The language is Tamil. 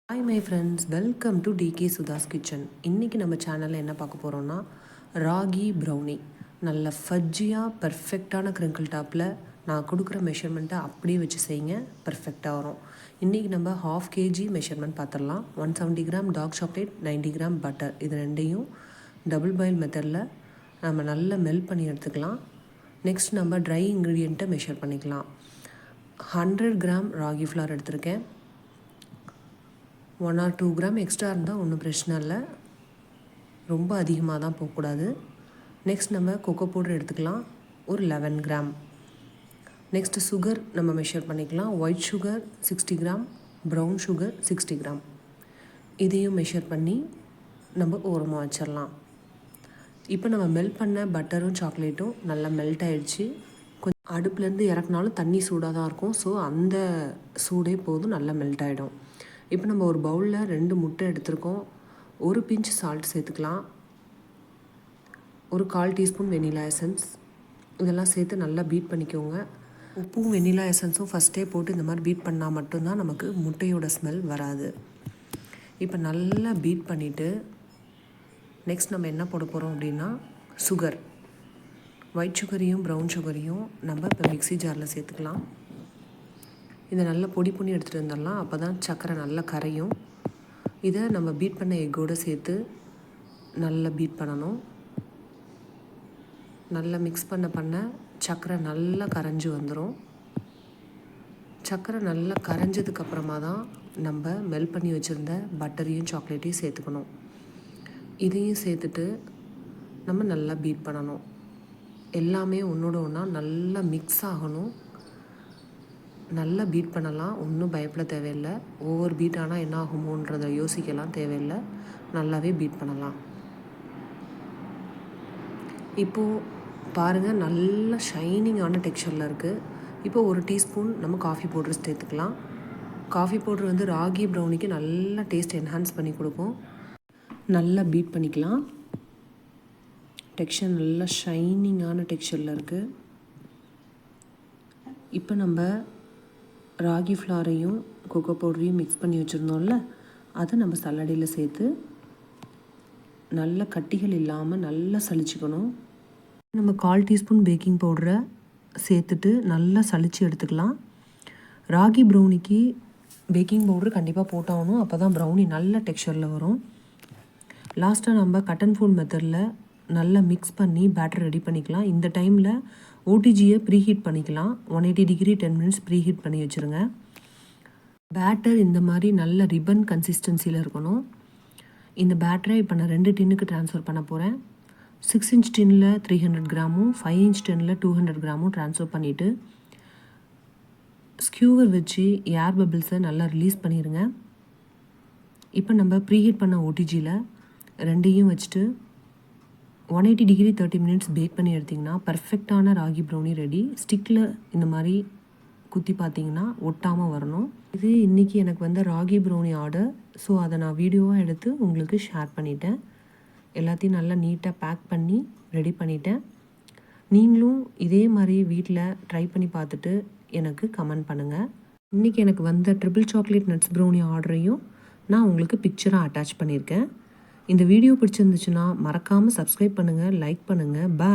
Hi my friends, welcome to DK Sudha's kitchen. இன்றைக்கி நம்ம சேனலில் என்ன பார்க்க போகிறோன்னா ராகி ப்ரௌனி. நல்ல ஃபஜ்ஜியாக பர்ஃபெக்டான க்ரிங்கிள் டாப்பில் நான் கொடுக்குற மெஷர்மெண்ட்டை அப்படியே வச்சு செய்யுங்க, பர்ஃபெக்டாக வரும். இன்றைக்கி நம்ம 1/2 kg மெஷர்மெண்ட் பார்த்துடலாம். 170 gram dark chocolate, 90 gram butter, இது ரெண்டையும் டபுள் பாயில் மெத்தடில் நம்ம நல்லா மெல்ட் பண்ணி எடுத்துக்கலாம். நெக்ஸ்ட் நம்ம ட்ரை இன்க்ரீடியண்ட்டை மெஷர் பண்ணிக்கலாம். 100 கிராம் ராகி ஃப்ளார் எடுத்திருக்கேன். 1 or 2 கிராம் எக்ஸ்ட்ரா இருந்தால் ஒன்றும் பிரச்சனை இல்லை, ரொம்ப அதிகமாக தான் போகக்கூடாது. நெக்ஸ்ட் நம்ம கொக்கோ பவுடர் எடுத்துக்கலாம், ஒரு 11 கிராம். நெக்ஸ்ட்டு சுகர் நம்ம மெஷர் பண்ணிக்கலாம். White sugar 60 gram, brown sugar 60 gram. இதையும் மெஷர் பண்ணி நம்ம ஓரமாக வச்சிடலாம். இப்போ நம்ம மெல்ட் பண்ண பட்டரும் சாக்லேட்டும் நல்லா மெல்ட் ஆகிடுச்சு. கொஞ்சம் அடுப்புலேருந்து இறக்குனாலும் தண்ணி சூடாக தான் இருக்கும், ஸோ அந்த சூடே போதும், நல்லா மெல்ட் ஆகிடும். இப்போ நம்ம ஒரு பவுலில் 2 முட்டை எடுத்துருக்கோம். ஒரு பிஞ்ச் சால்ட் சேர்த்துக்கலாம். ஒரு 1/4 டீஸ்பூன் வெனிலா எசன்ஸ், இதெல்லாம் சேர்த்து நல்லா பீட் பண்ணிக்கோங்க. உப்பும் வெனிலா எசன்ஸும் ஃபஸ்ட்டே போட்டு இந்த மாதிரி பீட் பண்ணால் மட்டும்தான் நமக்கு முட்டையோட ஸ்மெல் வராது. இப்போ நல்லா பீட் பண்ணிவிட்டு நெக்ஸ்ட் நம்ம என்ன போட போகிறோம் அப்படின்னா சுகர். ஒயிட் சுகரையும் ப்ரௌன் சுகரையும் நம்ம இப்போ மிக்ஸி ஜாரில் சேர்த்துக்கலாம். இதை நல்லா பொடி பண்ணி எடுத்துகிட்டு வந்துடலாம், அப்போ தான் சர்க்கரை நல்லா கரையும். இதை நம்ம பீட் பண்ண எக்கோடு சேர்த்து நல்லா பீட் பண்ணணும். நல்லா மிக்ஸ் பண்ண சர்க்கரை நல்லா கரைஞ்சி வந்துடும். சர்க்கரை நல்லா கரைஞ்சதுக்கப்புறமா தான் நம்ம மெல்ட் பண்ணி வச்சுருந்த பட்டரையும் சாக்லேட்டையும் சேர்த்துக்கணும். இதையும் சேர்த்துட்டு நம்ம நல்லா பீட் பண்ணணும். எல்லாமே ஒன்றோட ஒன்றா நல்லா மிக்ஸ் ஆகணும். நல்லா பீட் பண்ணலாம், ஒன்றும் பயப்பட தேவையில்லை. ஓவர் பீட் ஆனால் என்ன ஆகுமோன்றதை யோசிக்கலாம் தேவையில்லை, நல்லாவே பீட் பண்ணலாம். இப்போது பாருங்கள், நல்ல ஷைனிங்கான டெக்ஸ்சரில் இருக்குது. இப்போ ஒரு டீஸ்பூன் நம்ம காஃபி பவுட்ரு சேர்த்துக்கலாம். காஃபி பவுட்ரு வந்து ராகி ப்ரௌனிக்கு நல்லா டேஸ்ட் என்ஹான்ஸ் பண்ணி கொடுக்கும். நல்லா பீட் பண்ணிக்கலாம். டெக்ஸ்சர் நல்லா ஷைனிங்கான டெக்ஸ்சரில் இருக்குது. இப்போ நம்ம ராகி ஃப்ளாரையும் கொக்கோ பவுடரையும் மிக்ஸ் பண்ணி வச்சுருந்தோம்ல, அதை நம்ம சல்லடையில் சேர்த்து நல்ல கட்டிகள் இல்லாமல் நல்லா சலிச்சுக்கணும். நம்ம 1/4 டீஸ்பூன் பேக்கிங் பவுடரை சேர்த்துட்டு நல்லா சலித்து எடுத்துக்கலாம். ராகி ப்ரௌனிக்கு பேக்கிங் பவுடர் கண்டிப்பாக போட்டாகணும், அப்போ தான் ப்ரௌனி நல்ல டெக்ஸ்சரில் வரும். லாஸ்ட்டாக நம்ம கட் அண்ட் ஃபோல்ட் மெத்தடில் நல்லா மிக்ஸ் பண்ணி பேட்டர் ரெடி பண்ணிக்கலாம். இந்த டைமில் ஓடிஜியை ப்ரீஹீட் பண்ணிக்கலாம். 180 டிகிரி 10 மினிட்ஸ் ப்ரீஹீட் பண்ணி வச்சுருங்க. பேட்டர் இந்த மாதிரி நல்ல ரிப்பன் கன்சிஸ்டன்சியில் இருக்கணும். இந்த பேட்டரை இப்போ நான் 2 டின்னுக்கு ட்ரான்ஸ்ஃபர் பண்ண போகிறேன். 6 inch டின்னில் 300 கிராமும் 5 inch டின்னில் 200 கிராமும் ட்ரான்ஸ்ஃபர் பண்ணிவிட்டு ஸ்கியூவர் வச்சு ஏர் பபிள்ஸை நல்லா ரிலீஸ் பண்ணிடுங்க. இப்போ நம்ம ப்ரீஹீட் பண்ண ஓடிஜியில் ரெண்டையும் வச்சுட்டு 180 டிகிரி 30 மினிட்ஸ் பேக் பண்ணி எடுத்திங்கன்னா பர்ஃபெக்டான ராகி ப்ரௌனி ரெடி. ஸ்டிக்கில் இந்த மாதிரி குத்தி பார்த்தீங்கன்னா ஒட்டாமல் வரணும். இது இன்றைக்கி எனக்கு வந்த ராகி ப்ரௌனி ஆர்டர், ஸோ அதை நான் வீடியோவாக எடுத்து உங்களுக்கு ஷேர் பண்ணிட்டேன். எல்லாத்தையும் நல்லா நீட்டாக பேக் பண்ணி ரெடி பண்ணிட்டேன். நீங்களும் இதே மாதிரி வீட்டில் ட்ரை பண்ணி பார்த்துட்டு எனக்கு கமெண்ட் பண்ணுங்கள். இன்றைக்கி எனக்கு வந்த ட்ரிபிள் சாக்லேட் நட்ஸ் ப்ரௌனி ஆர்டரையும் நான் உங்களுக்கு பிக்சராக அட்டாச் பண்ணியிருக்கேன். இந்த வீடியோ பிடிச்சிருந்துச்சுன்னா மறக்காமல் சப்ஸ்கிரைப் பண்ணுங்கள், லைக் பண்ணுங்கள். பாய்.